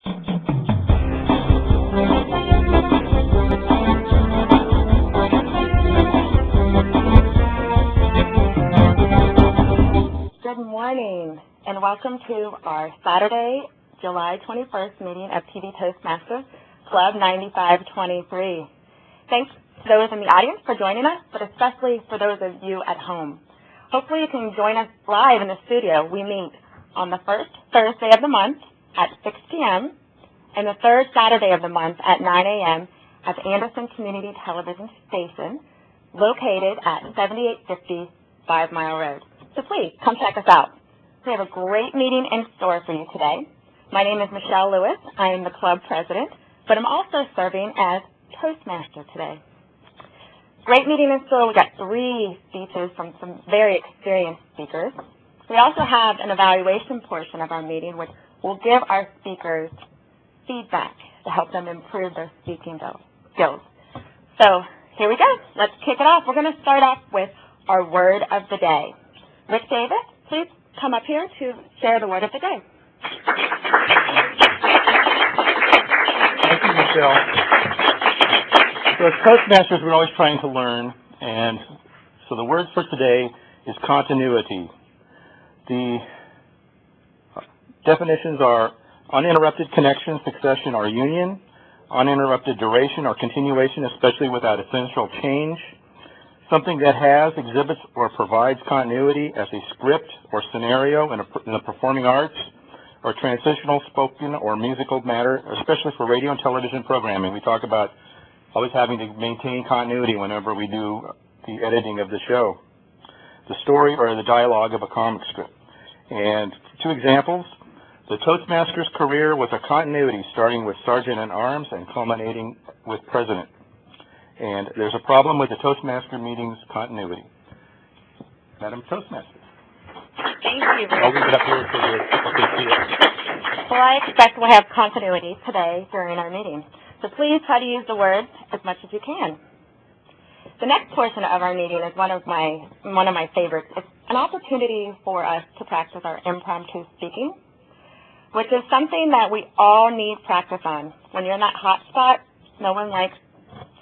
Good morning, and welcome to our Saturday, July 21st meeting of TV Toastmasters Club 9523. Thanks to those in the audience for joining us, but especially for those of you at home. Hopefully you can join us live in the studio. We meet on the first Thursday of the month at 6 p.m. and the third Saturday of the month at 9 a.m. at the Anderson Community Television Station, located at 7850 5 Mile Road. So please, come check us out. We have a great meeting in store for you today. My name is Michelle Lewis. I am the club president, but I'm also serving as Toastmaster today. Great meeting in store. We got 3 speeches from some very experienced speakers. We also have an evaluation portion of our meeting, which will give our speakers feedback to help them improve their speaking skills. So here we go. Let's kick it off. We're going to start off with our word of the day. Rick Davis, please come up here to share the word of the day. Thank you, Michelle. So as Toastmasters, we're always trying to learn, and so the word for today is continuity. The definitions are uninterrupted connection, succession, or union, uninterrupted duration or continuation, especially without essential change, something that has, exhibits, or provides continuity as a script or scenario in the performing arts, or transitional spoken or musical matter, especially for radio and television programming. We talk about always having to maintain continuity whenever we do the editing of the show. The story or the dialogue of a comic strip. And 2 examples. The Toastmaster's career was a continuity, starting with Sergeant-at-Arms and culminating with President. And there's a problem with the Toastmaster meeting's continuity. Madam Toastmaster. Thank you, Rick. I'll leave it up here so that people can see it. Well, I expect we'll have continuity today during our meeting. So please try to use the words as much as you can. The next portion of our meeting is one of my favorites. It's an opportunity for us to practice our impromptu speaking, which is something that we all need practice on. When you're in that hot spot, no one likes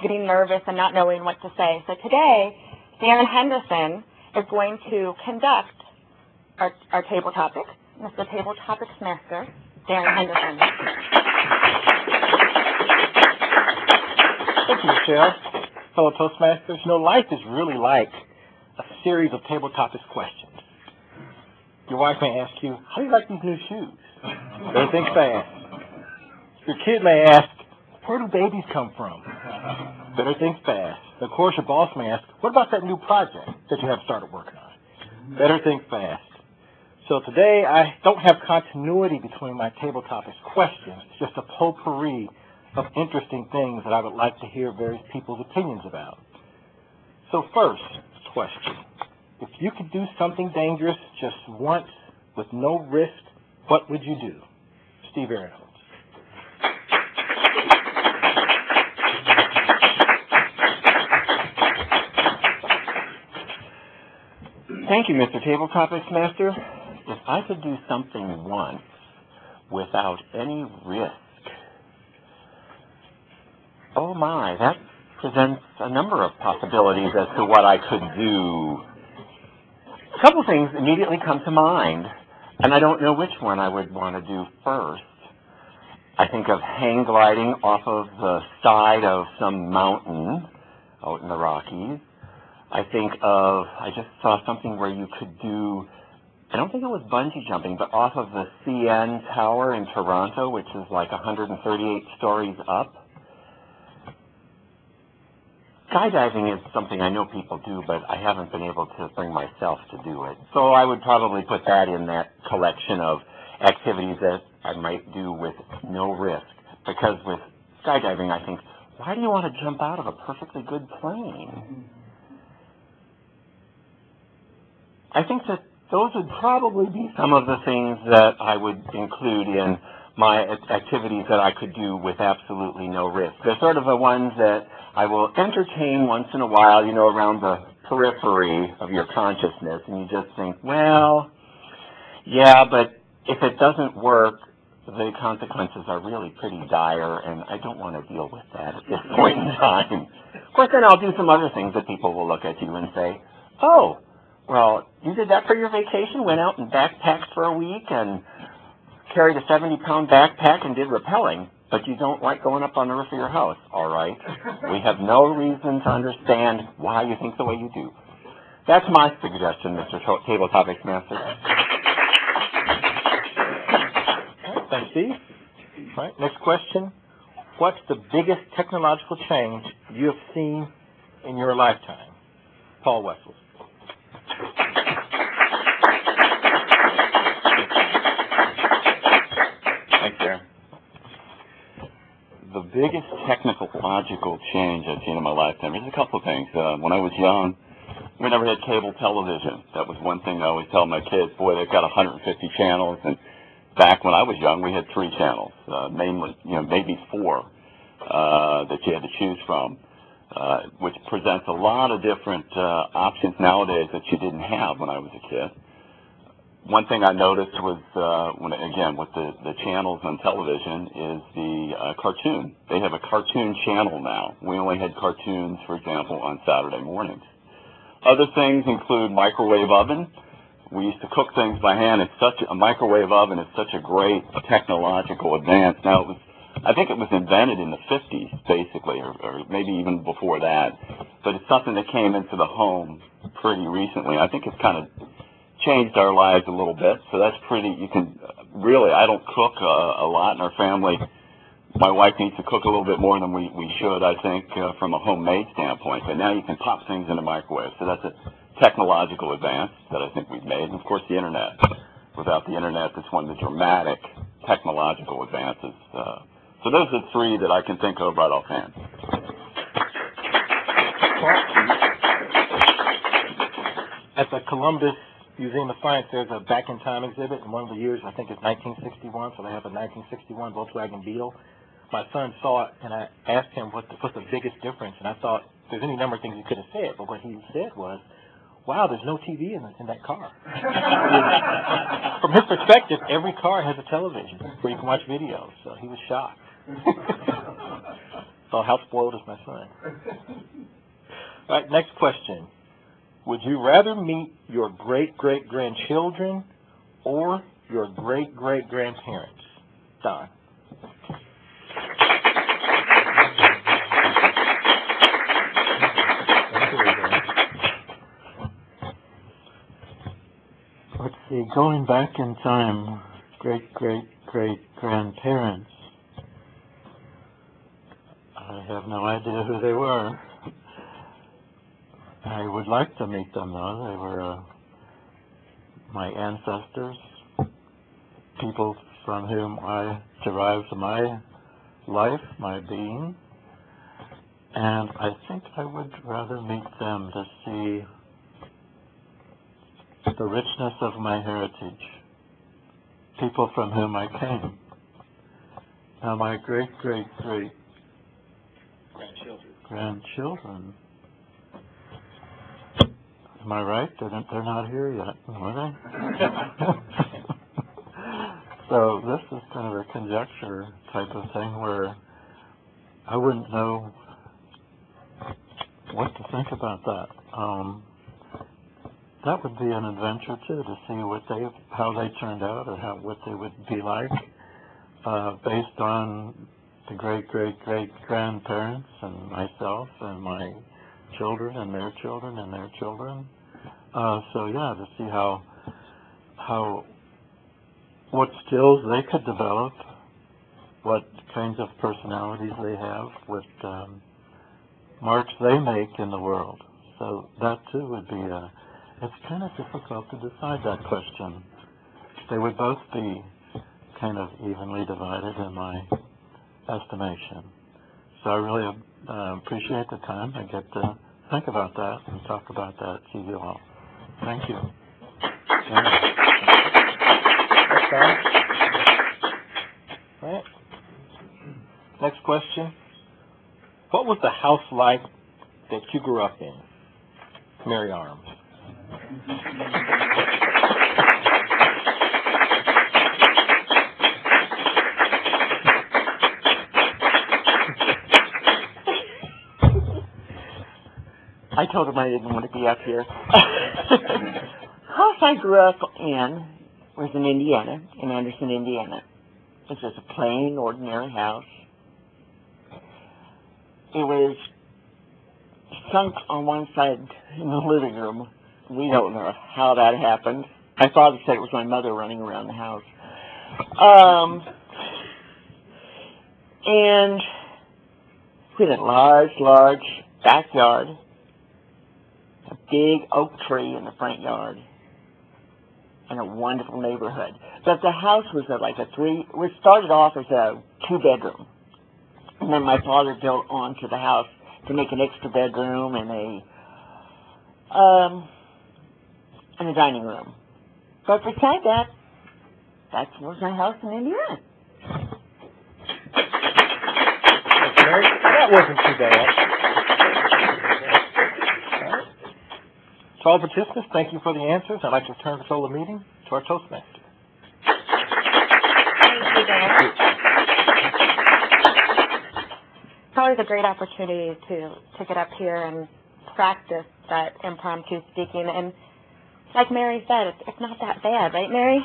getting nervous and not knowing what to say. So today, Darren Henderson is going to conduct our Tabletopics. Mr. Tabletopics Master, Darren Henderson. Thank you, Michelle. Fellow Toastmasters, life is really like a series of Tabletopics questions. Your wife may ask you, how do you like these new shoes? Better think fast. Your kid may ask, where do babies come from? Better think fast. Of course, your boss may ask, what about that new project that you have started working on? Better think fast. So today, I don't have continuity between my Tabletopics questions. It's just a potpourri of interesting things that I would like to hear various people's opinions about. So first question, if you could do something dangerous just once with no risk, what would you do? Steve Aaron. Thank you, Mr. Tabletopics Master. If I could do something once without any risk, oh my, that presents a number of possibilities as to what I could do. A couple things immediately come to mind, and I don't know which one I would want to do first. I think of hang gliding off of the side of some mountain out in the Rockies. I just saw something where you could do, I don't think it was bungee jumping, but off of the CN Tower in Toronto, which is like 138 stories up. Skydiving is something I know people do, but I haven't been able to bring myself to do it. So I would probably put that in that collection of activities that I might do with no risk. Because with skydiving, I think, why do you want to jump out of a perfectly good plane? I think that those would probably be some of the things that I would include in my activities that I could do with absolutely no risk. They're sort of the ones that I will entertain once in a while, around the periphery of your consciousness, and you just think, well, yeah, but if it doesn't work, the consequences are really pretty dire, and I don't want to deal with that at this point in time. Of course, then I'll do some other things that people will look at you and say, oh, well, you did that for your vacation, went out and backpacked for a week and carried a 70-pound backpack and did rappelling, but you don't like going up on the roof of your house. All right. We have no reason to understand why you think the way you do. That's my suggestion, Mr. Tabletopics Master. All right, thanks, Steve. All right, next question. What's the biggest technological change you have seen in your lifetime? Paul Wessels. Thanks, Darren. The biggest technological change I've seen in my lifetime, there's a couple of things. When I was young, we never had cable television. That was one thing I always tell my kids, boy, they've got 150 channels, and back when I was young, we had 3 channels, mainly, maybe 4 that you had to choose from, which presents a lot of different options nowadays that you didn't have when I was a kid. One thing I noticed was, with the channels on television is the cartoon. They have a cartoon channel now. We only had cartoons, for example, on Saturday mornings. Other things include microwave oven. We used to cook things by hand. A microwave oven is such a great technological advance. Now, I think it was invented in the 50s, basically, or maybe even before that. But it's something that came into the home pretty recently. I think it's kind of changed our lives a little bit. So that's pretty, I don't cook a lot in our family. My wife needs to cook a little bit more than we should, I think, from a homemade standpoint. But now you can pop things in the microwave. So that's a technological advance that I think we've made. And, of course, the Internet. Without the Internet, that's one of the dramatic technological advances. So those are the 3 that I can think of right offhand. At the Columbus Museum of Science, there's a Back in Time exhibit, and one of the years, I think, is 1961, so they have a 1961 Volkswagen Beetle. My son saw it, and I asked him what's the biggest difference, and I thought there's any number of things he could have said, but what he said was, wow, there's no TV in that car. From his perspective, every car has a television where you can watch videos, so he was shocked. So how spoiled is my son? All right, next question. Would you rather meet your great-great-grandchildren or your great-great-grandparents? Don. Let's see, going back in time, great-great-great-grandparents, I have no idea who they were. I would like to meet them, though. They were my ancestors, people from whom I derived my life, my being, and I think I would rather meet them to see the richness of my heritage, people from whom I came. Now, my great-great-grandchildren, am I right? They're not here yet, are they? So this is kind of a conjecture type of thing where I wouldn't know what to think about that. That would be an adventure too, to see how they turned out, or what they would be like, based on the great-great-great-grandparents and myself and my children and their children and their children. To see what skills they could develop, what kinds of personalities they have, what marks they make in the world. So that too would be it's kind of difficult to decide that question. They would both be kind of evenly divided in my estimation. So I really appreciate the time I get to think about that and talk about that to you all. Thank you. All right. Next question. What was the house like that you grew up in? Mary Arms. I told him I didn't want to be up here. House I grew up in was in Indiana, in Henderson, Indiana. This was a plain, ordinary house. It was sunk on one side in the living room. We don't know how that happened. My father said it was my mother running around the house. And with a large, large backyard, a big oak tree in the front yard, and a wonderful neighborhood. But the house was it started off as a 2-bedroom. And then my father built onto the house to make an extra bedroom and a dining room. But beside that was my house in Indiana. That wasn't too bad. To all participants, thank you for the answers. I'd like to return control of the meeting to our Toastmaster. Thank you, Darren. It's always a great opportunity to get up here and practice that impromptu speaking. And like Mary said, it's not that bad, right, Mary?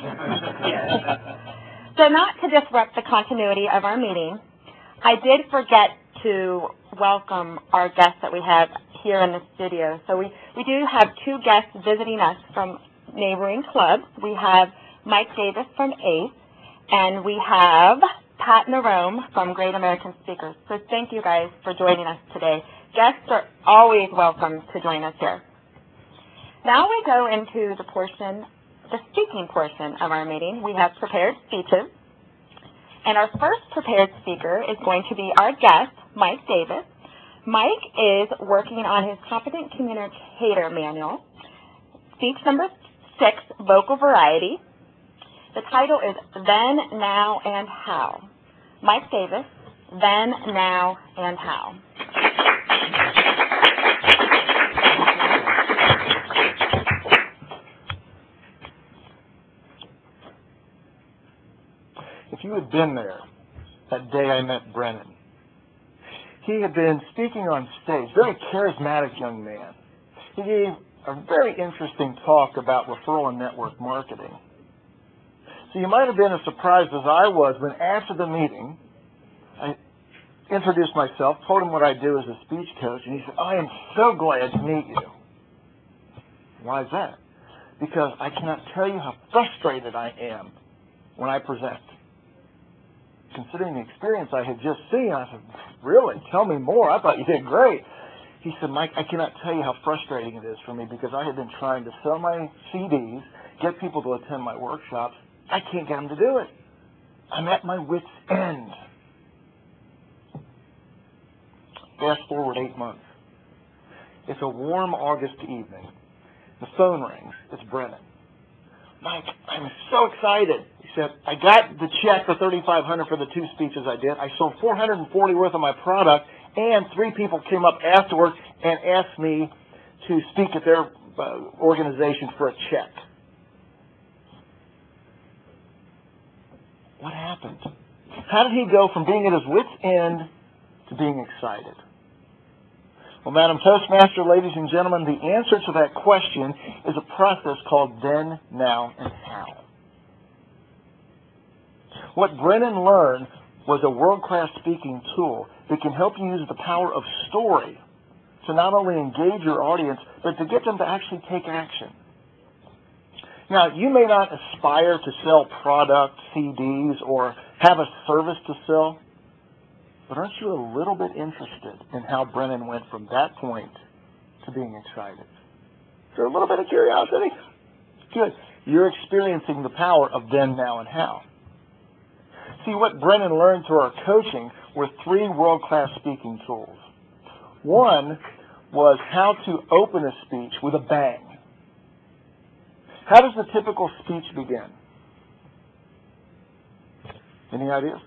So not to disrupt the continuity of our meeting, I did forget to welcome our guests that we have here in the studio. So we do have 2 guests visiting us from neighboring clubs. We have Mike Davis from ACE, and we have Pat Narome from Great American Speakers. So thank you guys for joining us today. Guests are always welcome to join us here. Now we go into the speaking portion of our meeting. We have prepared speeches. And our first prepared speaker is going to be our guest, Mike Davis. Mike is working on his Competent Communicator Manual, speech number 6, Vocal Variety. The title is Then, Now, and How. Mike Davis, Then, Now, and How. If you had been there that day I met Brennan, he had been speaking on stage, very charismatic young man. He gave a very interesting talk about referral and network marketing. So you might have been as surprised as I was when after the meeting, I introduced myself, told him what I do as a speech coach, and he said, I am so glad to meet you. Why is that? Because I cannot tell you how frustrated I am when I present. Considering the experience I had just seen, I said, really? Tell me more. I thought you did great. He said, Mike, I cannot tell you how frustrating it is for me because I have been trying to sell my CDs, get people to attend my workshops. I can't get them to do it. I'm at my wit's end. Fast forward 8 months. It's a warm August evening. The phone rings. It's Brennan. Mike, I'm so excited. He said, I got the check for $3,500 for the 2 speeches I did. I sold $440 worth of my product, and 3 people came up afterwards and asked me to speak at their organization for a check. What happened? How did he go from being at his wit's end to being excited? Well, Madam Toastmaster, ladies and gentlemen, the answer to that question is a process called Then, Now, and How. What Brennan learned was a world-class speaking tool that can help you use the power of story to not only engage your audience, but to get them to actually take action. Now, you may not aspire to sell products, CDs, or have a service to sell, but aren't you a little bit interested in how Brennan went from that point to being excited? Is there a little bit of curiosity? Good. You're experiencing the power of Then, Now, and How. See, what Brennan learned through our coaching were 3 world-class speaking tools. One was how to open a speech with a bang. How does the typical speech begin? Any ideas?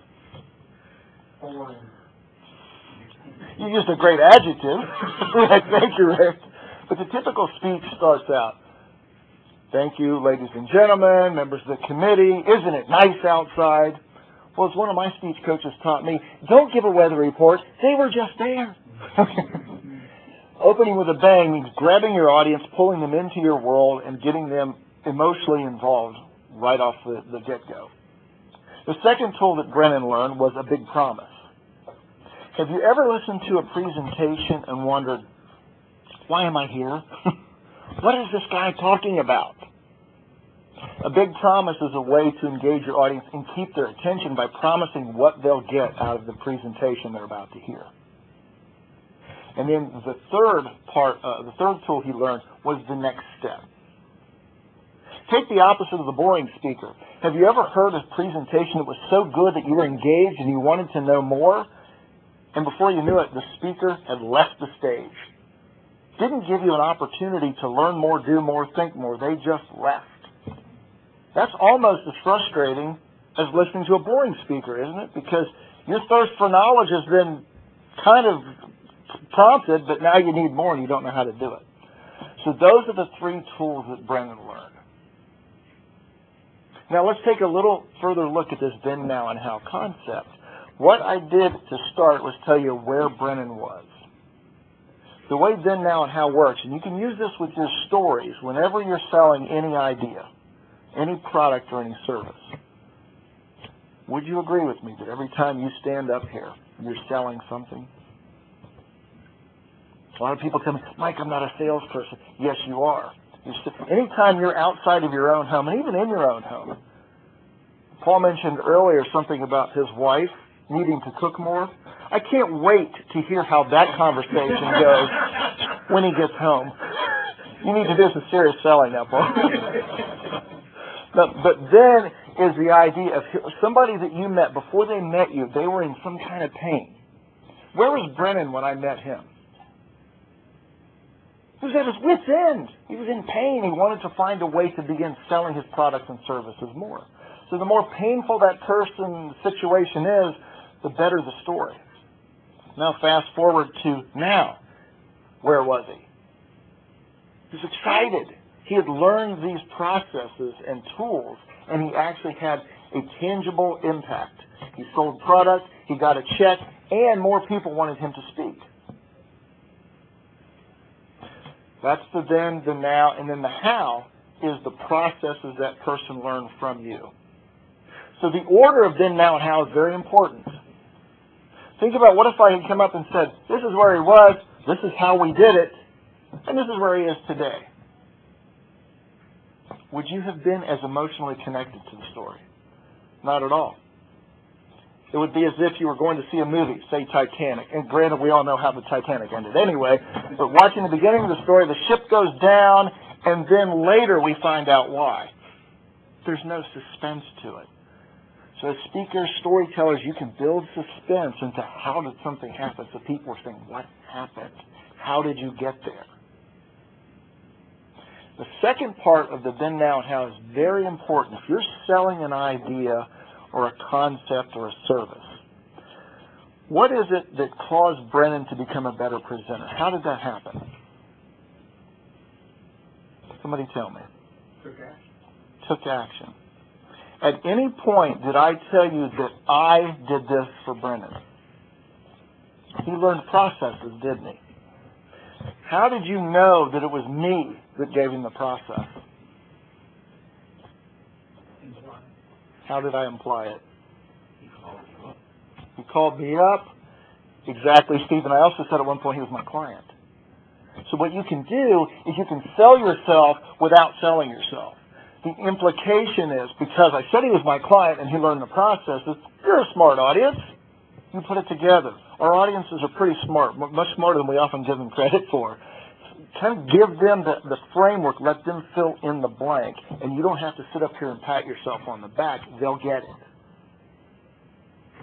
You used a great adjective. Thank you, Rick. But the typical speech starts out, thank you, ladies and gentlemen, members of the committee. Isn't it nice outside? Well, as one of my speech coaches taught me, don't give a weather report. They were just there. Opening with a bang means grabbing your audience, pulling them into your world, and getting them emotionally involved right off the get-go. The second tool that Brennan learned was a big promise. Have you ever listened to a presentation and wondered, why am I here? What is this guy talking about? A big promise is a way to engage your audience and keep their attention by promising what they'll get out of the presentation they're about to hear. And then the third tool he learned was the next step. Take the opposite of the boring speaker. Have you ever heard a presentation that was so good that you were engaged and you wanted to know more? And before you knew it, the speaker had left the stage. Didn't give you an opportunity to learn more, do more, think more. They just left. That's almost as frustrating as listening to a boring speaker, isn't it? Because your thirst for knowledge has been kind of prompted, but now you need more and you don't know how to do it. So those are the three tools that Brennan learned. Now let's take a little further look at this then, now, and how concept. What I did to start was tell you where Brennan was. The way then, now, and how works, and you can use this with your stories whenever you're selling any idea, any product or any service. Would you agree with me that every time you stand up here, you're selling something? A lot of people tell me, Mike, I'm not a salesperson. Yes, you are. Anytime you're outside of your own home, and even in your own home. Paul mentioned earlier something about his wife needing to cook more. I can't wait to hear how that conversation goes when he gets home. You need to do some serious selling now, Paul. But then is the idea of somebody that you met, before they met you, they were in some kind of pain. Where was Brennan when I met him? He was at his wit's end. He was in pain. He wanted to find a way to begin selling his products and services more. So the more painful that person's situation is, the better the story. Now fast forward to now. Where was he? He was excited. He had learned these processes and tools, and he actually had a tangible impact. He sold product, he got a check, and more people wanted him to speak. That's the then, the now, and then the how is the processes that person learned from you. So the order of then, now, and how is very important. Think about what if I had come up and said, this is where he was, this is how we did it, and this is where he is today. Would you have been as emotionally connected to the story? Not at all. It would be as if you were going to see a movie, say Titanic. And granted, we all know how the Titanic ended anyway. But watching the beginning of the story, the ship goes down, and then later we find out why. There's no suspense to it. So as speakers, storytellers, you can build suspense into how did something happen. So people are saying, what happened? How did you get there? The second part of the then, now, and how is very important. If you're selling an idea or a concept or a service, what is it that caused Brennan to become a better presenter? How did that happen? Somebody tell me. Took action. At any point did I tell you that I did this for Brennan? He learned processes, didn't he? How did you know that it was me that gave him the process? How did I imply it? He called me up. Exactly, Stephen. I also said at one point he was my client. So what you can do is you can sell yourself without selling yourself. The implication is, because I said he was my client and he learned the processes, you're a smart audience. You put it together. Our audiences are pretty smart, much smarter than we often give them credit for. Kind of give them the framework, let them fill in the blank, and you don't have to sit up here and pat yourself on the back. They'll get it.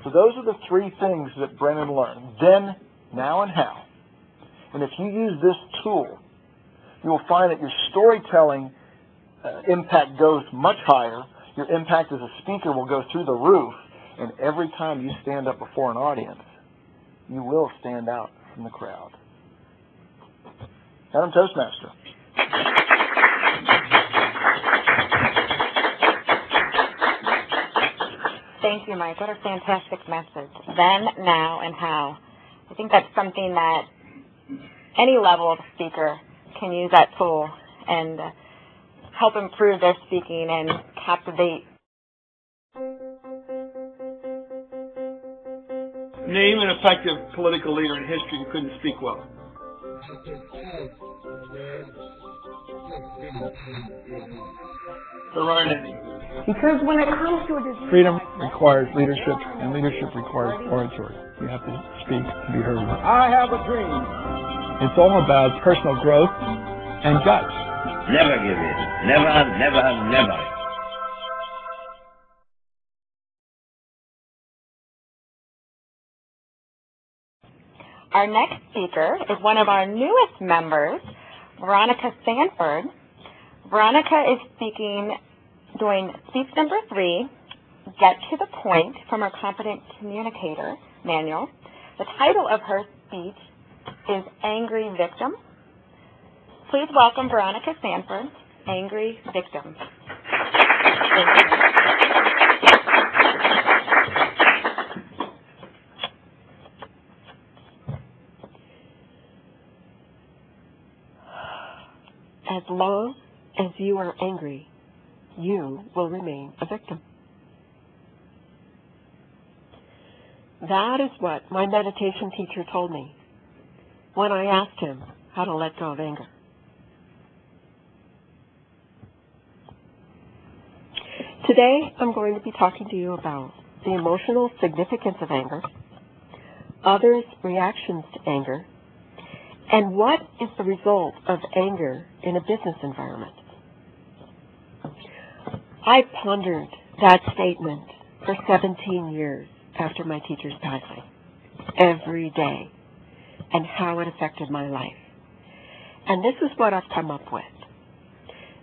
So those are the three things that Brennan learned: then, now, and how. And if you use this tool, you will find that your storytelling impact goes much higher. Your impact as a speaker will go through the roof, and every time you stand up before an audience, you will stand out from the crowd. I'm Toastmaster. Thank you, Mike. What a fantastic message. Then, now, and how. I think that's something that any level of speaker can use that tool and help improve their speaking and captivate. Name an effective political leader in history who couldn't speak well. Veronica. Because when it comes to a disease, freedom requires leadership, and leadership requires oratory. You have to speak to be heard. I have a dream. It's all about personal growth and guts. Never give in. Never, never, never. Our next speaker is one of our newest members, Veronica Sanford. Veronica is doing speech number 3, Get to the Point, from her Confident Communicator manual. The title of her speech is Angry Victim. Please welcome Veronica Sanford, Angry Victim. Thank you. as long as you are angry, you will remain a victim. That is what my meditation teacher told me when I asked him how to let go of anger. Today, I'm going to be talking to you about the emotional significance of anger, others' reactions to anger, and what is the result of anger in a business environment. I pondered that statement for 17 years after my teacher's passing, every day, and how it affected my life. And this is what I've come up with.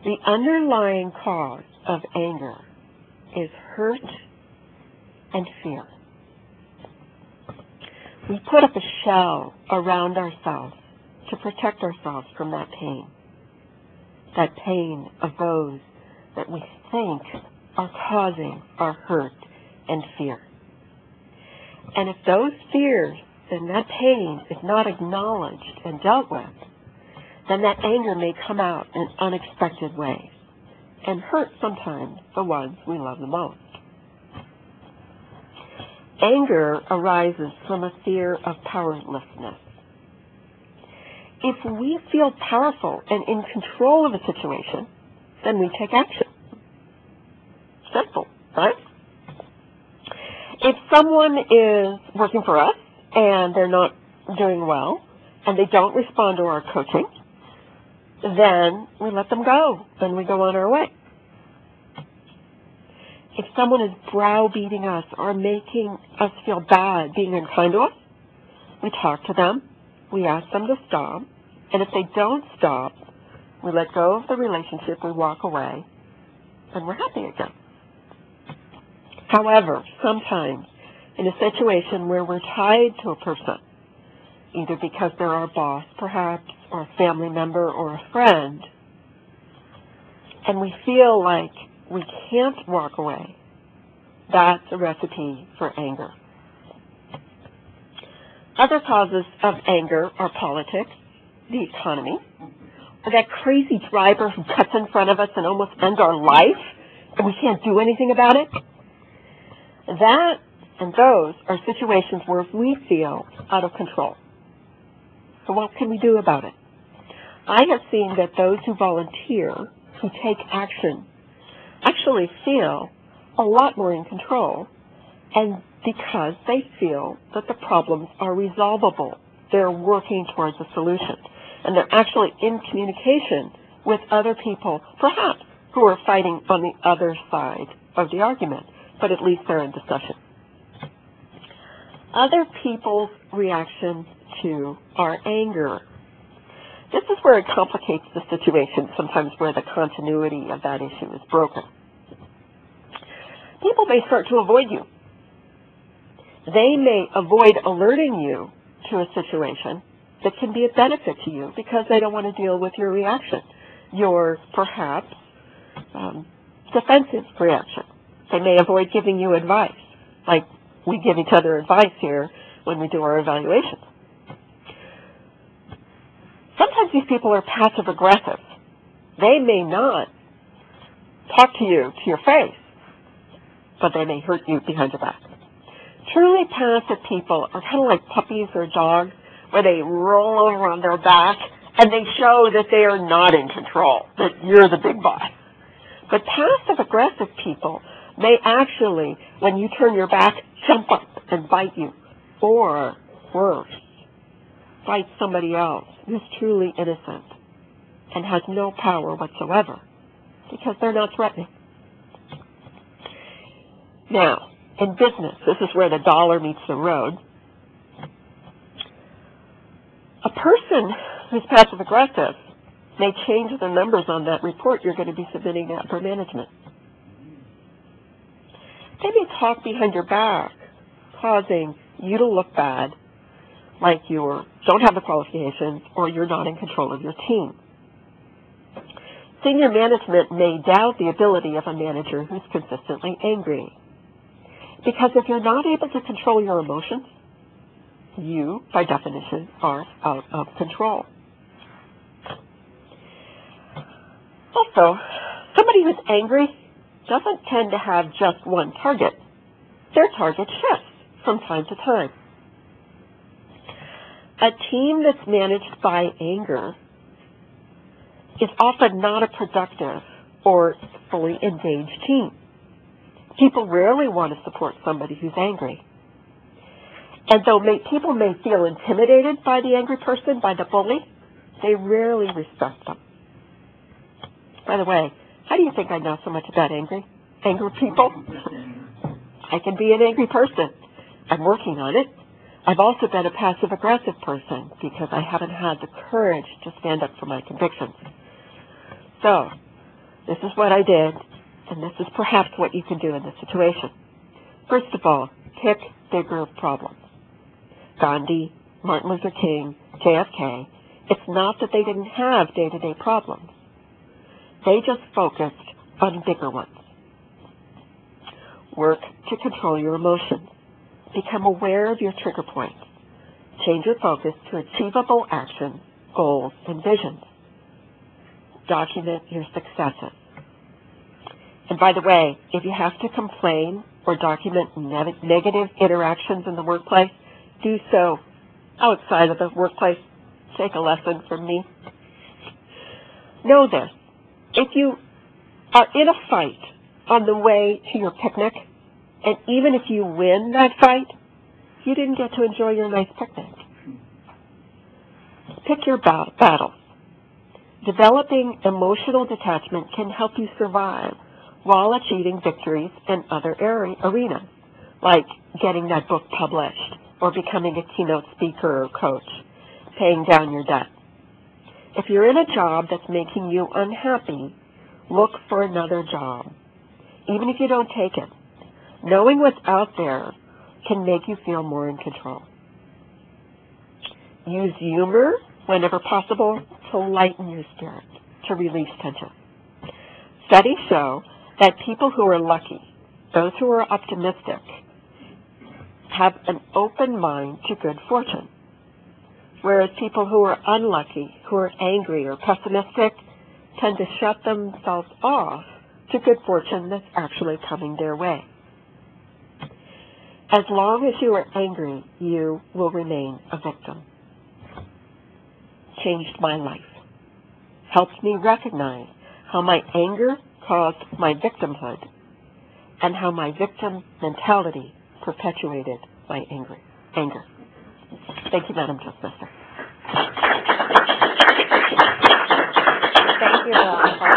The underlying cause of anger is hurt and fear. We put up a shell around ourselves to protect ourselves from that pain of those that we think are causing our hurt and fear. And if those fears and that pain is not acknowledged and dealt with, then that anger may come out in unexpected ways and hurt sometimes the ones we love the most. Anger arises from a fear of powerlessness. If we feel powerful and in control of a situation, then we take action. Simple, right? If someone is working for us and they're not doing well and they don't respond to our coaching, then we let them go and we go on our way. If someone is browbeating us or making us feel bad, being unkind to us, we talk to them, we ask them to stop, and if they don't stop, we let go of the relationship, we walk away, and we're happy again. However, sometimes in a situation where we're tied to a person, either because they're our boss, perhaps, or a family member or a friend, and we feel like we can't walk away, that's a recipe for anger. Other causes of anger are politics, the economy, or that crazy driver who cuts in front of us and almost ends our life, and we can't do anything about it. That and those are situations where we feel out of control. So what can we do about it? I have seen that those who volunteer, who take action, actually feel a lot more in control, and because they feel that the problems are resolvable. They're working towards a solution, and they're actually in communication with other people, perhaps, who are fighting on the other side of the argument, but at least they're in discussion. Other people's reaction to our anger. This is where it complicates the situation, sometimes where the continuity of that issue is broken. People may start to avoid you. They may avoid alerting you to a situation that can be a benefit to you because they don't want to deal with your reaction, your perhaps defensive reaction. They may avoid giving you advice, like we give each other advice here when we do our evaluations. these people are passive aggressive. They may not talk to you to your face, but they may hurt you behind your back. Truly passive people are kind of like puppies or dogs, where they roll over on their back and they show that they are not in control, that you're the big boss. But passive aggressive people may actually, when you turn your back, jump up and bite you, or worse, bite somebody else who's truly innocent and has no power whatsoever, because they're not threatening. Now, in business, this is where the dollar meets the road. A person who's passive aggressive may change the numbers on that report you're going to be submitting to upper management. They may talk behind your back, causing you to look bad, like you don't have the qualifications or you're not in control of your team. Senior management may doubt the ability of a manager who's consistently angry. Because if you're not able to control your emotions, you, by definition, are out of control. Also, somebody who's angry doesn't tend to have just one target. Their target shifts from time to time. A team that's managed by anger is often not a productive or fully engaged team. People rarely want to support somebody who's angry. And though people may feel intimidated by the angry person, by the bully, they rarely respect them. By the way, how do you think I know so much about angry people? I can be an angry person. I'm working on it. I've also been a passive-aggressive person because I haven't had the courage to stand up for my convictions. So, this is what I did, and this is perhaps what you can do in this situation. First of all, pick bigger problems. Gandhi, Martin Luther King, JFK, it's not that they didn't have day-to-day problems. They just focused on bigger ones. Work to control your emotions. Become aware of your trigger points. Change your focus to achievable actions, goals, and visions. Document your successes. And by the way, if you have to complain or document negative interactions in the workplace, do so outside of the workplace. Take a lesson from me. Know this. If you are in a fight on the way to your picnic, and even if you win that fight, you didn't get to enjoy your nice picnic. Pick your battles. Developing emotional detachment can help you survive while achieving victories in other arenas, like getting that book published or becoming a keynote speaker or coach, paying down your debt. If you're in a job that's making you unhappy, look for another job, even if you don't take it. Knowing what's out there can make you feel more in control. Use humor whenever possible to lighten your spirit, to release tension. Studies show that people who are lucky, those who are optimistic, have an open mind to good fortune, whereas people who are unlucky, who are angry or pessimistic, tend to shut themselves off to good fortune that's actually coming their way. As long as you are angry, you will remain a victim. Changed my life. Helped me recognize how my anger caused my victimhood and how my victim mentality perpetuated my anger. Thank you, Madam Toastmaster. Thank you, Veronica.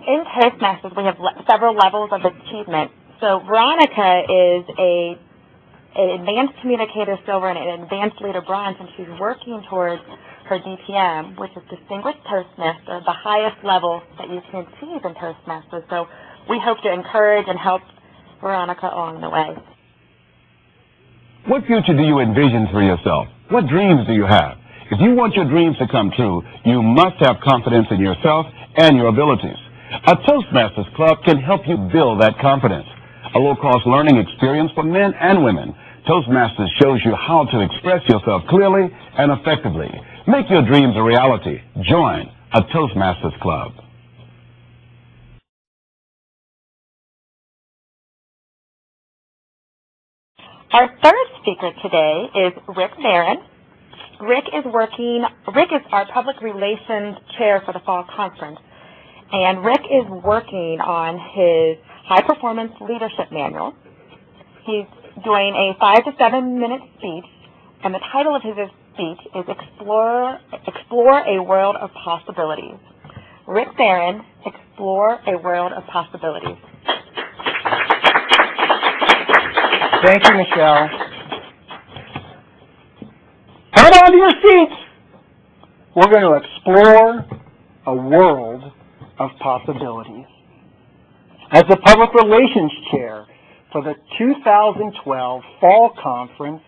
In Toastmasters, we have several levels of achievement. So Veronica is an advanced communicator silver and an advanced leader bronze, and she's working towards her DTM, which is Distinguished Toastmaster, the highest level that you can achieve in Toastmasters. So we hope to encourage and help Veronica along the way. What future do you envision for yourself? What dreams do you have? If you want your dreams to come true, you must have confidence in yourself and your abilities. A Toastmasters Club can help you build that confidence. A low-cost learning experience for men and women. Toastmasters shows you how to express yourself clearly and effectively. Make your dreams a reality. Join a Toastmasters Club. Our third speaker today is Rick Barron. Rick is our public relations chair for the fall conference, and Rick is working on his high performance leadership manual. He's doing a 5 to 7 minute speech, and the title of his speech is Explore a World of Possibilities. Rick Barron, Explore a World of Possibilities. Thank you, Michelle. Come on to your seats. We're going to explore a world of possibilities. As the Public Relations Chair for the 2012 Fall Conference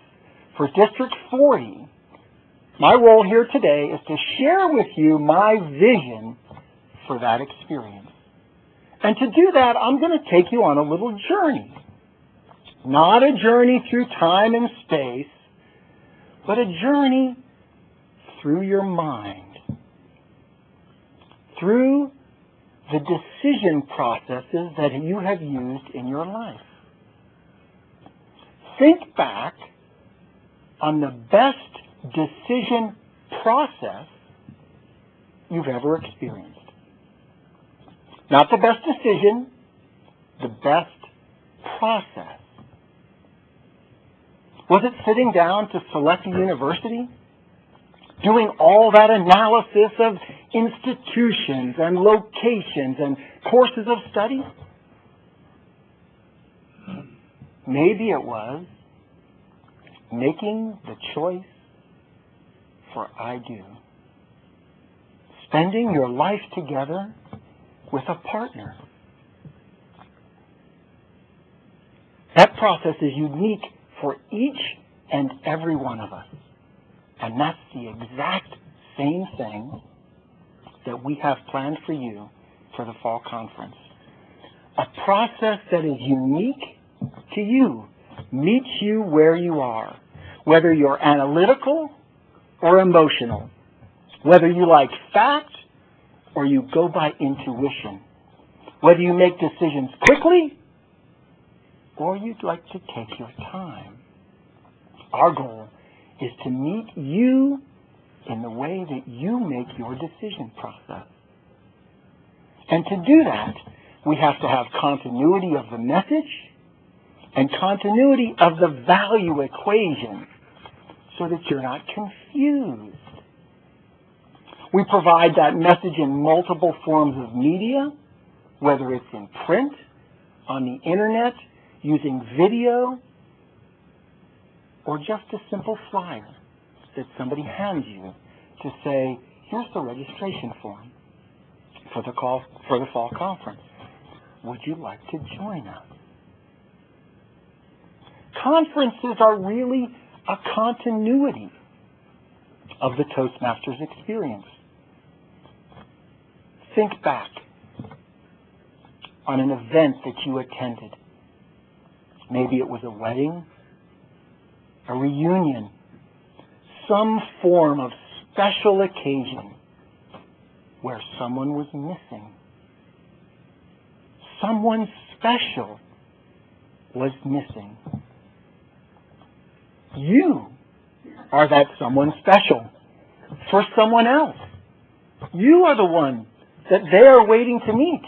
for District 40, my role here today is to share with you my vision for that experience. And to do that, I'm going to take you on a little journey. Not a journey through time and space, but a journey through your mind, through the decision processes that you have used in your life. Think back on the best decision process you've ever experienced. Not the best decision, the best process. Was it sitting down to select a university? Doing all that analysis of institutions and locations and courses of study? Maybe it was making the choice for I do. Spending your life together with a partner. That process is unique for each and every one of us. And that's the exact same thing that we have planned for you for the fall conference. A process that is unique to you, meets you where you are, whether you're analytical or emotional, whether you like fact or you go by intuition, whether you make decisions quickly or you'd like to take your time. Our goal is to meet you in the way that you make your decision process. And to do that, we have to have continuity of the message and continuity of the value equation so that you're not confused. We provide that message in multiple forms of media, whether it's in print, on the internet, using video, or just a simple flyer that somebody hands you to say, here's the registration form for the fall conference. Would you like to join us? Conferences are really a continuity of the Toastmasters experience. Think back on an event that you attended. Maybe it was a wedding, a reunion, some form of special occasion where someone was missing. Someone special was missing. You are that someone special for someone else. You are the one that they are waiting to meet.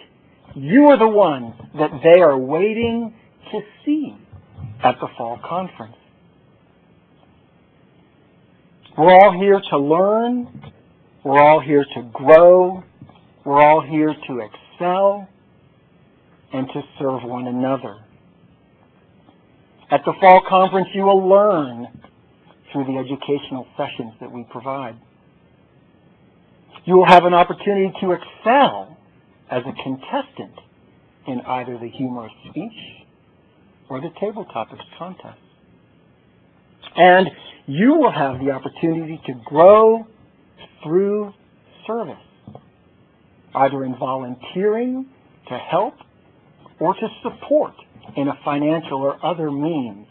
You are the one that they are waiting to see at the fall conference. We're all here to learn. We're all here to grow. We're all here to excel and to serve one another. At the fall conference, you will learn through the educational sessions that we provide. You will have an opportunity to excel as a contestant in either the humorous speech or the Tabletopics contest. And you will have the opportunity to grow through service, either in volunteering to help or to support in a financial or other means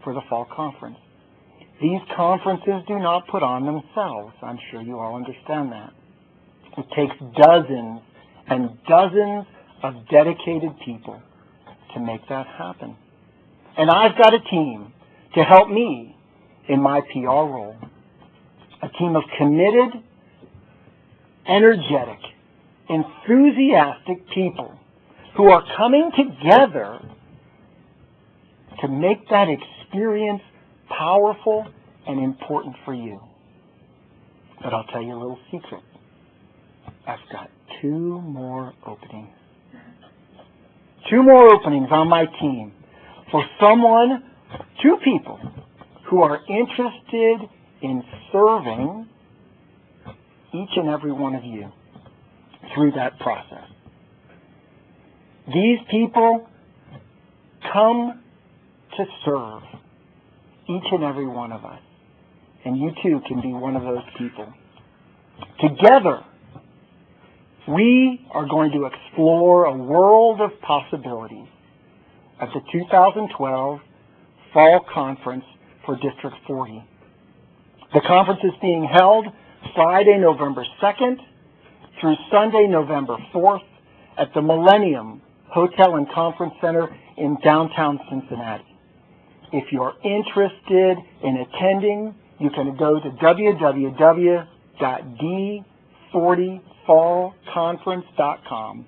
for the fall conference. These conferences do not put on themselves. I'm sure you all understand that. It takes dozens and dozens of dedicated people to make that happen. And I've got a team to help me in my PR role. A team of committed, energetic, enthusiastic people who are coming together to make that experience powerful and important for you. But I'll tell you a little secret. I've got 2 more openings. 2 more openings on my team for 2 people who are interested in serving each and every one of you through that process. These people come to serve each and every one of us. And you too can be one of those people. Together, we are going to explore a world of possibilities at the 2012 Fall Conference for District 40. The conference is being held Friday, November 2nd through Sunday, November 4th at the Millennium Hotel and Conference Center in downtown Cincinnati. If you're interested in attending, you can go to www.d40fallconference.com.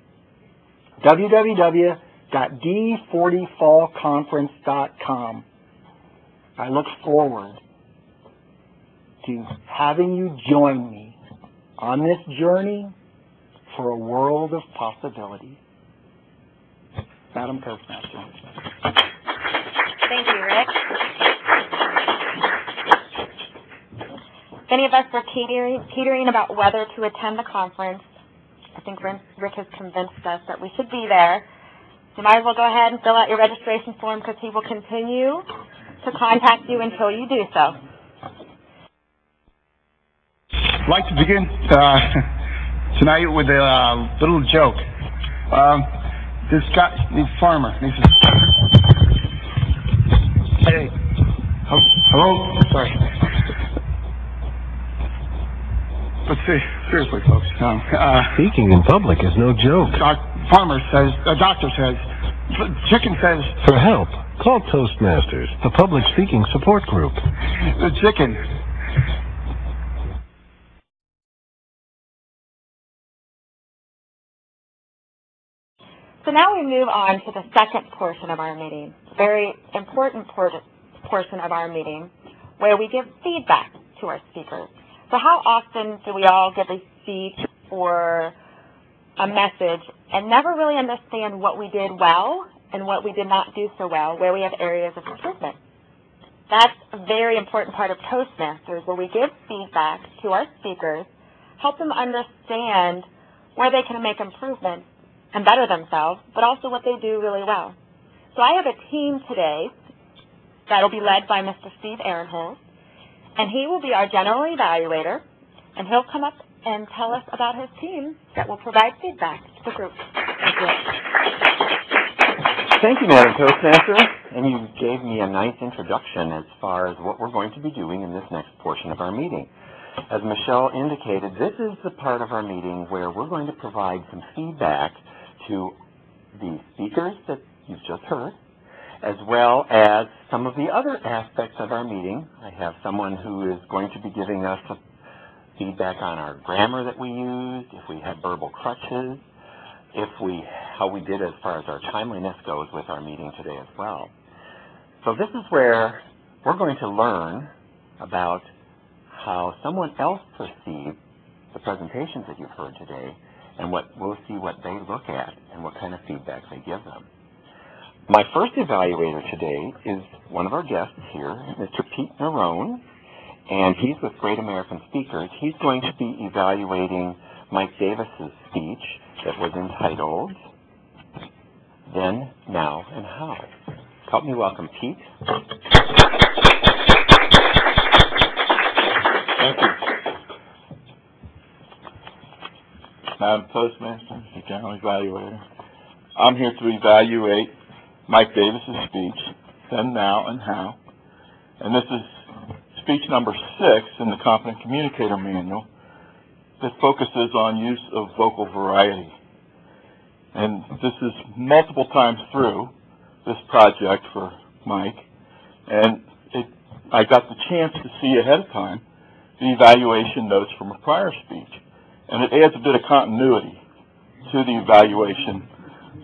www.d40fallconference.com. I look forward to having you join me on this journey for a world of possibilities. Madam Toastmaster. Thank you, Rick. Many of us were teetering about whether to attend the conference. I think Rick has convinced us that we should be there. You might as well go ahead and fill out your registration form because he will continue to contact you until you do so. I'd like to begin tonight with a little joke. This guy, this farmer, he says, "Hey, hello, sorry." But seriously, folks. Speaking in public is no joke. Farmer says, doctor says, chicken says. For help, call Toastmasters, the public speaking support group. The chicken. So now we move on to the second portion of our meeting, very important portion of our meeting, where we give feedback to our speakers. So how often do we all give a speech or a message and never really understand what we did well and what we did not do so well, where we have areas of improvement? That's a very important part of Toastmasters, where we give feedback to our speakers, help them understand where they can make improvements and better themselves, but also what they do really well. So I have a team today that will be led by Mr. Steve Ehrenholz, and he will be our general evaluator, and he'll come up and tell us about his team that will provide feedback to the group. Thank you. Thank you, Madam Toastmaster. And you gave me a nice introduction as far as what we're going to be doing in this next portion of our meeting. As Michelle indicated, this is the part of our meeting where we're going to provide some feedback to the speakers that you've just heard, as well as some of the other aspects of our meeting. I have someone who is going to be giving us feedback on our grammar that we used, if we had verbal crutches, how we did as far as our timeliness goes with our meeting today as well. So this is where we're going to learn about how someone else perceived the presentations that you've heard today, and we'll see what they look at and what kind of feedback they give them. My first evaluator today is one of our guests here, Mr. Pete Nerone, and he's with Great American Speakers. He's going to be evaluating Mike Davis's speech that was entitled Then, Now, and How. Help me welcome Pete. Thank you. Madam Toastmaster, the General Evaluator, I'm here to evaluate Mike Davis's speech, Then, Now, and How. And this is speech number 6 in the Competent Communicator Manual that focuses on use of vocal variety. And this is multiple times through this project for Mike, and I got the chance to see ahead of time the evaluation notes from a prior speech, and it adds a bit of continuity to the evaluation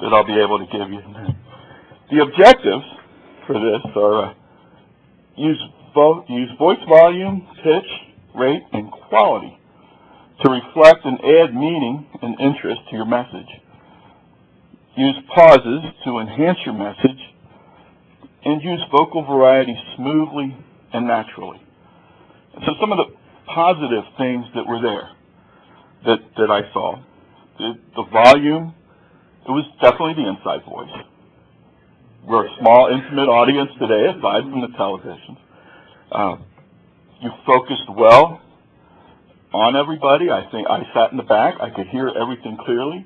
that I'll be able to give you. The objectives for this are use voice volume, pitch, rate, and quality to reflect and add meaning and interest to your message. Use pauses to enhance your message, and use vocal variety smoothly and naturally. So some of the positive things that were there that I saw, the volume, it was definitely the inside voice. We're a small, intimate audience today, aside from the television. You focused well on everybody. I think I sat in the back. I could hear everything clearly.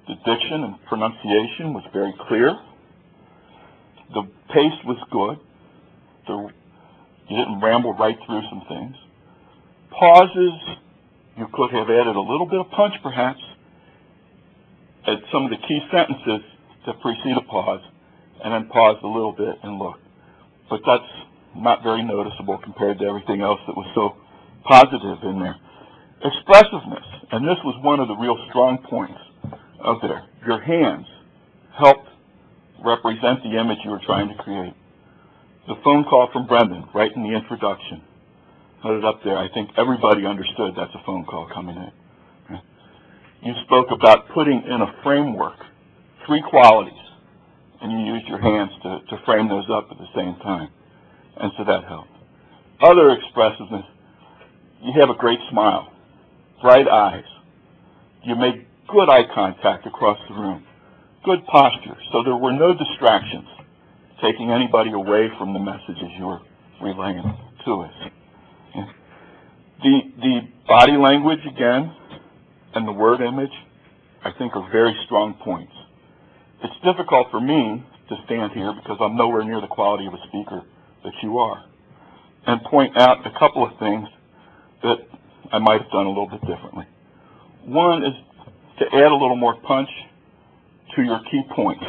The diction and pronunciation was very clear. The pace was good. You didn't ramble right through some things. Pauses, you could have added a little bit of punch, perhaps, at some of the key sentences that precede a pause, and then pause a little bit and look. But that's not very noticeable compared to everything else that was so positive in there. Expressiveness, and this was one of the real strong points of there. Your hands helped represent the image you were trying to create. The phone call from Brendan, right in the introduction, put it up there. I think everybody understood that's a phone call coming in. Okay. You spoke about putting in a framework, 3 qualities, and you used your hands to frame those up at the same time. And so that helped. Other expressiveness, you have a great smile, bright eyes. You made good eye contact across the room, good posture, so there were no distractions taking anybody away from the messages you were relaying to us. Yeah. The body language, again, and the word image, I think are very strong points. It's difficult for me to stand here because I'm nowhere near the quality of a speaker that you are, and point out a couple of things that I might have done a little bit differently. One is to add a little more punch to your key points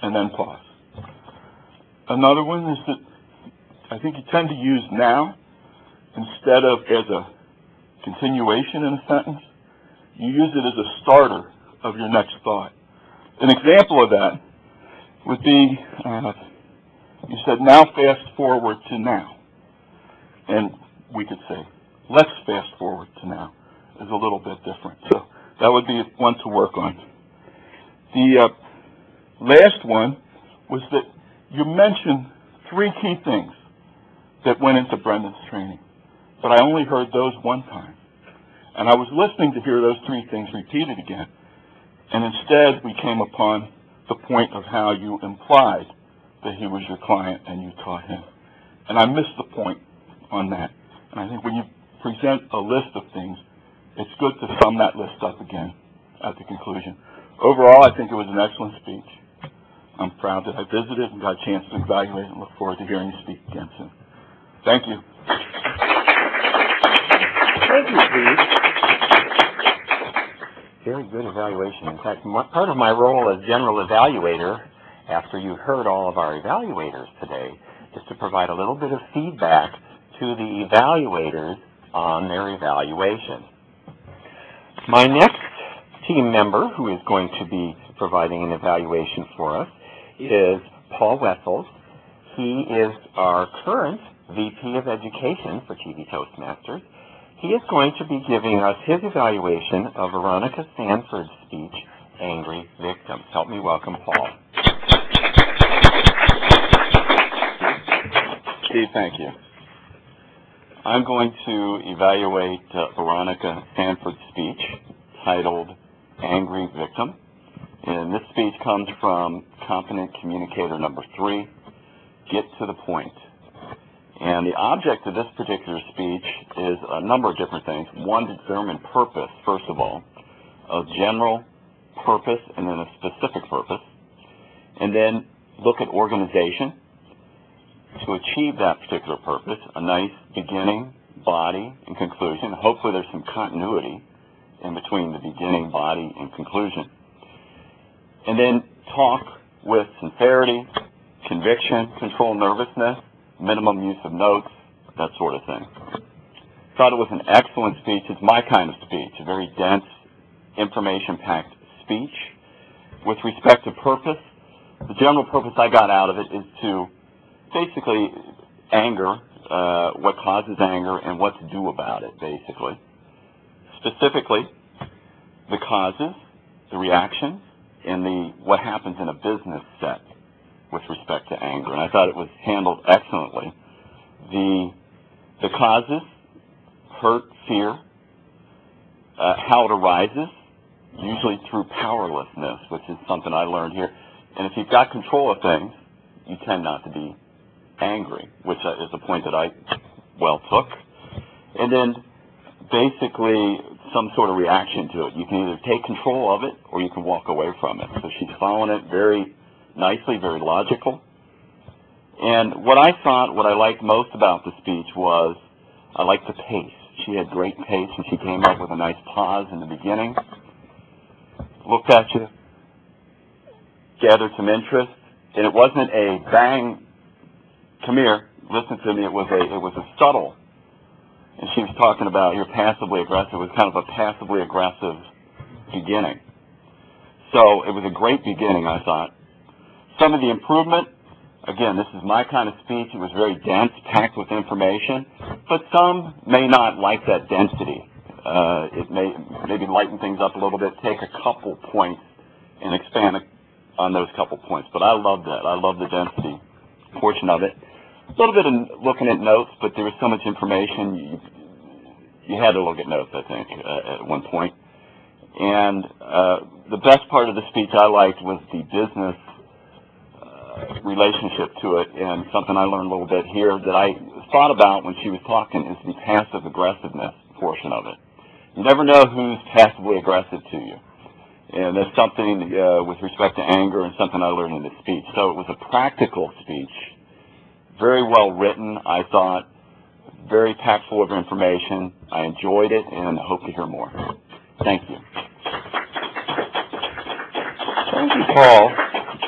and then pause. Another one is that I think you tend to use now instead of as a continuation in a sentence. You use it as a starter of your next thought. An example of that would be, you said, now fast forward to now. And we could say, let's fast forward to now, is a little bit different. So that would be one to work on. The last one was that you mentioned 3 key things that went into Brendan's training, but I only heard those one time. And I was listening to hear those 3 things repeated again. And instead, we came upon the point of how you implied that he was your client and you taught him. And I missed the point on that. And I think when you present a list of things, it's good to sum that list up again at the conclusion. Overall, I think it was an excellent speech. I'm proud that I visited and got a chance to evaluate and look forward to hearing you speak again soon. Thank you. Thank you, Steve. Very good evaluation. In fact, part of my role as general evaluator, after you've heard all of our evaluators today, is to provide a little bit of feedback to the evaluators on their evaluation. My next team member who is going to be providing an evaluation for us is Paul Wessels. He is our current VP of Education for TV Toastmasters. He is going to be giving us his evaluation of Veronica Sanford's speech, Angry Victims. Help me welcome Paul. Steve, thank you. I'm going to evaluate Veronica Sanford's speech titled Angry Victim. And this speech comes from Competent Communicator number 3, Get to the Point. And the object of this particular speech is a number of different things. One, to determine purpose, first of all, a general purpose and then a specific purpose. And then look at organization to achieve that particular purpose, a nice beginning, body, and conclusion. Hopefully there's some continuity in between the beginning, body, and conclusion. And then talk with sincerity, conviction, controlled nervousness, minimum use of notes, that sort of thing. Thought it was an excellent speech. It's my kind of speech, a very dense, information-packed speech. With respect to purpose, the general purpose I got out of it is to basically anger, what causes anger, and what to do about it, basically. Specifically, the causes, the reactions, and what happens in a business set with respect to anger. And I thought it was handled excellently. The causes, hurt, fear, how it arises, usually through powerlessness, which is something I learned here. And if you've got control of things, you tend not to be angry, which is a point that I well took. And then basically some sort of reaction to it. You can either take control of it or you can walk away from it. So she's following it very nicely, very logical. And what I liked most about the speech was I liked the pace. She had great pace, and she came up with a nice pause in the beginning, looked at you, gathered some interest, and it wasn't a bang, come here, listen to me. It was a subtle. And she was talking about you're passively aggressive. It was kind of a passively aggressive beginning. So it was a great beginning, I thought. Some of the improvement, again, this is my kind of speech. It was very dense, packed with information. But some may not like that density. It may maybe lighten things up a little bit, take a couple points and expand on those couple points. But I love that. I love the density portion of it. A little bit of looking at notes, but there was so much information, you had to look at notes, I think, at one point. And the best part of the speech I liked was the business relationship to it, and something I learned a little bit here that I thought about when she was talking is the passive aggressiveness portion of it. You never know who's passively aggressive to you. And that's something with respect to anger and something I learned in the speech. So it was a practical speech. Very well written, I thought, very packed full of information. I enjoyed it and hope to hear more. Thank you. Thank you, Paul.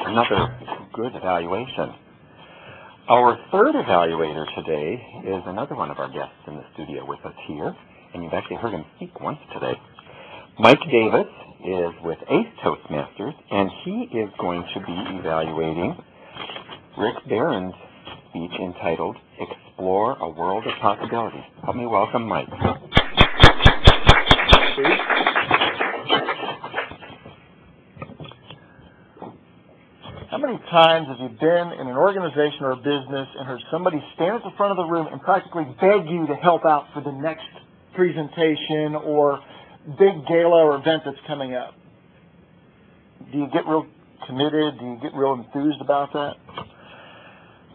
Another good evaluation. Our third evaluator today is another one of our guests in the studio with us here, and you've actually heard him speak once today. Mike Davis is with Ace Toastmasters, and he is going to be evaluating Rick Barron's speech entitled Explore a World of Possibilities. Help me welcome Mike. How many times have you been in an organization or a business and heard somebody stand at the front of the room and practically beg you to help out for the next presentation or big gala or event that's coming up? Do you get real committed? Do you get real enthused about that?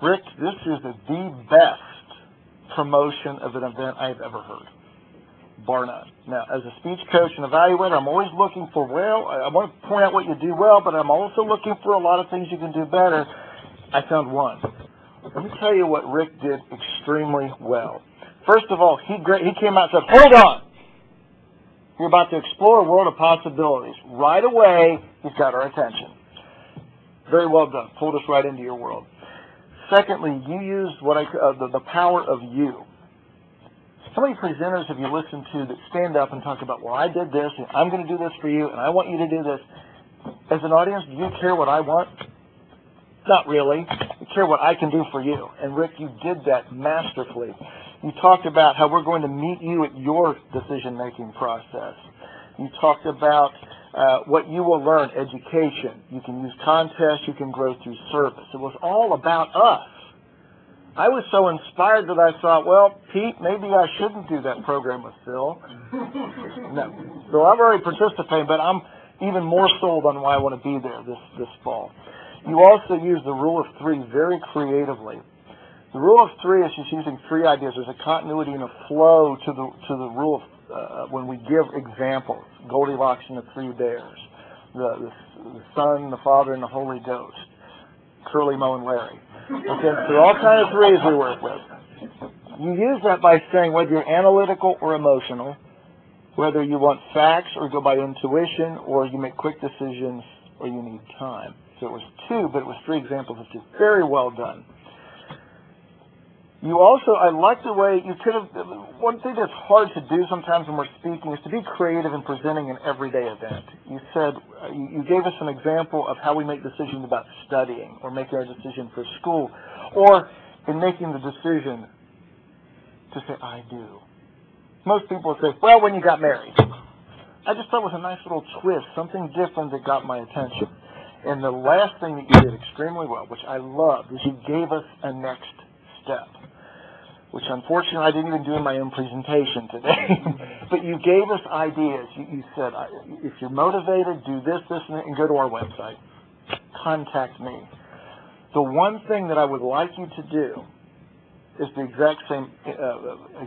Rick, this is the best promotion of an event I've ever heard, bar none. Now, as a speech coach and evaluator, I'm always looking for, I want to point out what you do well, but I'm also looking for a lot of things you can do better. I found one. Let me tell you what Rick did extremely well. First of all, he came out and said, hold on. You're about to explore a world of possibilities. Right away, he's got our attention. Very well done. Pulled us right into your world. Secondly, you used the power of you. How many presenters have you listened to that stand up and talk about, well, I did this, and I'm going to do this for you, and I want you to do this? As an audience, do you care what I want? Not really. You care what I can do for you. And Rick, you did that masterfully. You talked about how we're going to meet you at your decision-making process. You talked about what you will learn, education. You can use contests. You can grow through service. It was all about us. I was so inspired that I thought, well, Pete, maybe I shouldn't do that program with Phil. No. So I've already participated, but I'm even more sold on why I want to be there this fall. You also use the rule of three very creatively. The rule of three is just using three ideas. There's a continuity and a flow to the rule of when we give examples. Goldilocks and the Three Bears, the Son, the Father, and the Holy Ghost, Curly, Moe, and Larry. Okay, there are all kinds of threes we work with. You use that by saying whether you're analytical or emotional, whether you want facts or go by intuition, or you make quick decisions or you need time. So it was 2, but it was 3 examples of 2. Very well done. You also, I like the way you could have, one thing that's hard to do sometimes when we're speaking is to be creative in presenting an everyday event. You said, you gave us an example of how we make decisions about studying or making our decision for school, or in making the decision to say, I do. Most people say, well, when you got married. I just thought it was a nice little twist, something different that got my attention. And the last thing that you did extremely well, which I loved, is you gave us a next step, which unfortunately I didn't even do in my own presentation today. But you gave us ideas. You said, if you're motivated, do this, and go to our website. Contact me. The one thing that I would like you to do is the exact same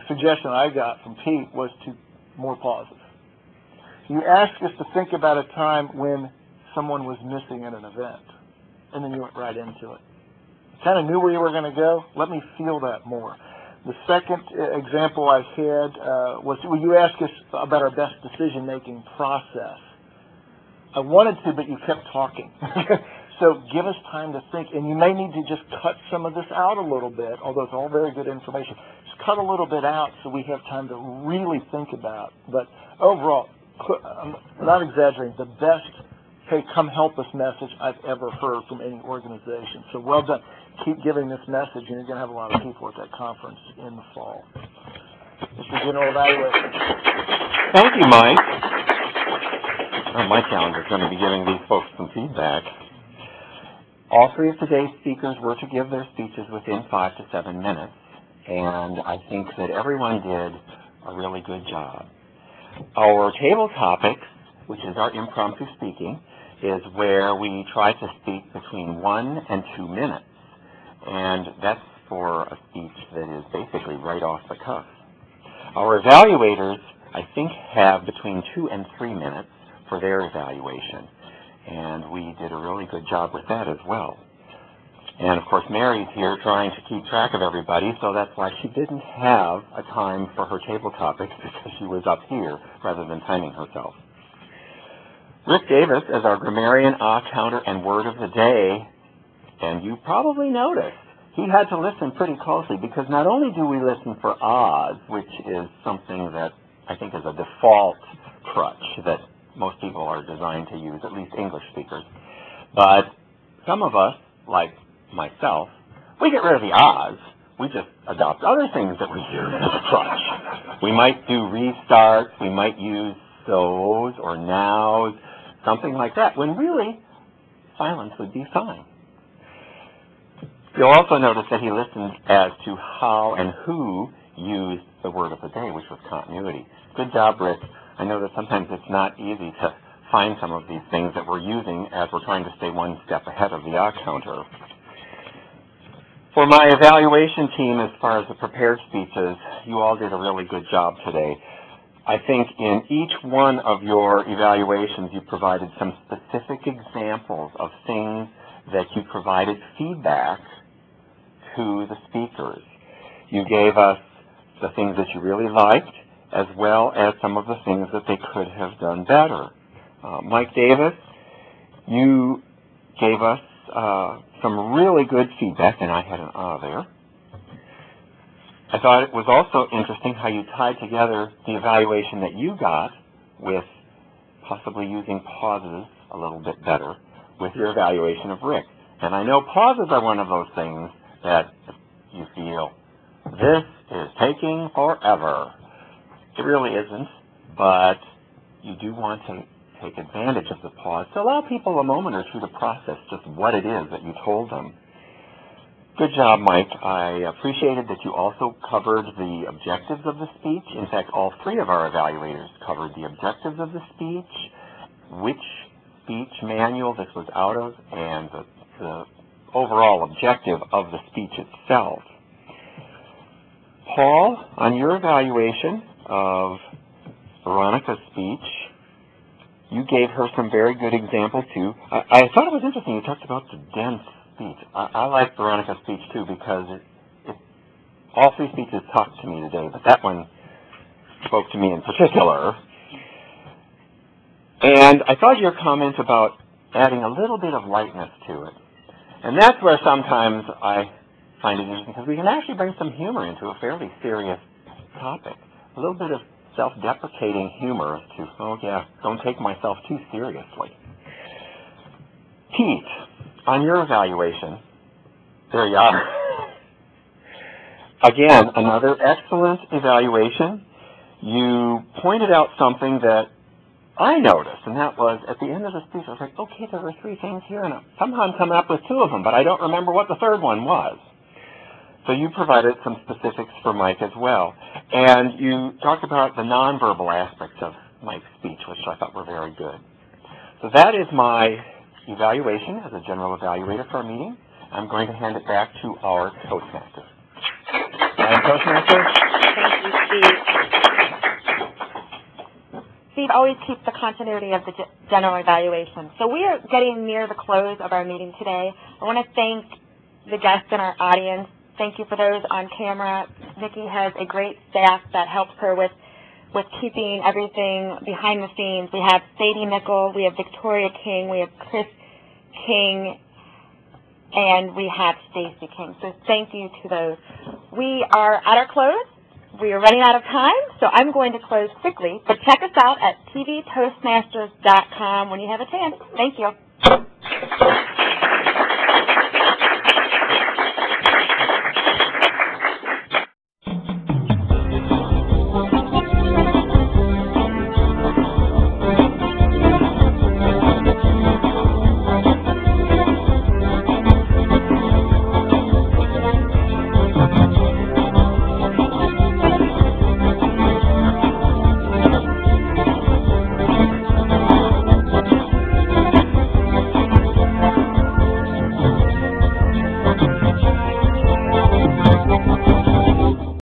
suggestion I got from Pete, was to more pauses. You asked us to think about a time when someone was missing at an event, and then you went right into it. Kind of knew where you were going to go. Let me feel that more. The second example I had was, you asked us about our best decision-making process. I wanted to, but you kept talking. So give us time to think, and you may need to just cut some of this out a little bit, although it's all very good information. Just cut a little bit out so we have time to really think about. But overall, I'm not exaggerating, the best, hey, come help us message I've ever heard from any organization. So well done. Keep giving this message, and you're going to have a lot of people at that conference in the fall. Mr. General Evaluator. Thank you, Mike. Oh, my calendar is going to be giving these folks some feedback. All 3 of today's speakers were to give their speeches within 5 to 7 minutes, and I think that everyone did a really good job. Our table topics, which is our impromptu speaking, is where we try to speak between 1 and 2 minutes, and that's for a speech that is basically right off the cuff. Our evaluators, I think, have between 2 and 3 minutes for their evaluation, and we did a really good job with that as well. And of course, Mary's here trying to keep track of everybody, so that's why she didn't have a time for her table topics, because she was up here rather than timing herself. Rick Davis is our grammarian, counter, and word of the day, and you probably noticed he had to listen pretty closely, because not only do we listen for ahs, which is something that I think is a default crutch that most people are designed to use, at least English speakers, but some of us, like myself, we get rid of the ahs. We just adopt other things that we use as a crutch. We might do restarts, we might use so's or now's, something like that, when really silence would be fine. You'll also notice that he listened as to how and who used the word of the day, which was continuity. Good job, Rick. I know that sometimes it's not easy to find some of these things that we're using as we're trying to stay one step ahead of the counter. For my evaluation team, as far as the prepared speeches, you all did a really good job today. I think in each one of your evaluations, you provided some specific examples of things that you provided feedback to the speakers. You gave us the things that you really liked, as well as some of the things that they could have done better. Mike Davis, you gave us some really good feedback, and I had an there. I thought it was also interesting how you tied together the evaluation that you got with possibly using pauses a little bit better with your evaluation of Rick. And I know pauses are one of those things that you feel, this is taking forever. It really isn't, but you do want to take advantage of the pause to allow people a moment or two to process just what it is that you told them. Good job, Mike. I appreciated that you also covered the objectives of the speech. In fact, all 3 of our evaluators covered the objectives of the speech, which speech manual this was out of, and the overall objective of the speech itself. Paul, on your evaluation of Veronica's speech, you gave her some very good examples too. I thought it was interesting. You talked about the dense speech. I like Veronica's speech too because all three speeches talked to me today, but that one spoke to me in particular. And I thought your comment about adding a little bit of lightness to it. And that's where sometimes I find it interesting because we can actually bring some humor into a fairly serious topic. A little bit of self-deprecating humor to, oh yeah, don't take myself too seriously. Pete, on your evaluation, there you are. Again, another excellent evaluation. You pointed out something that I noticed, and that was at the end of the speech, I was like, okay, there were 3 things here, and somehow I'm coming up with 2 of them, but I don't remember what the third one was. So you provided some specifics for Mike as well. And you talked about the nonverbal aspects of Mike's speech, which I thought were very good. So that is my evaluation as a general evaluator for our meeting. I'm going to hand it back to our Toastmaster. Toastmaster? Thank you, Steve. Steve always keeps the continuity of the general evaluation. So we are getting near the close of our meeting today. I want to thank the guests in our audience. Thank you for those on camera. Nikki has a great staff that helps her with keeping everything behind the scenes. We have Sadie Nickel, we have Victoria King, we have Chris King, and we have Stacy King. So thank you to those. We are at our close. We are running out of time, so I'm going to close quickly. But check us out at tvtoastmasters.com when you have a chance. Thank you.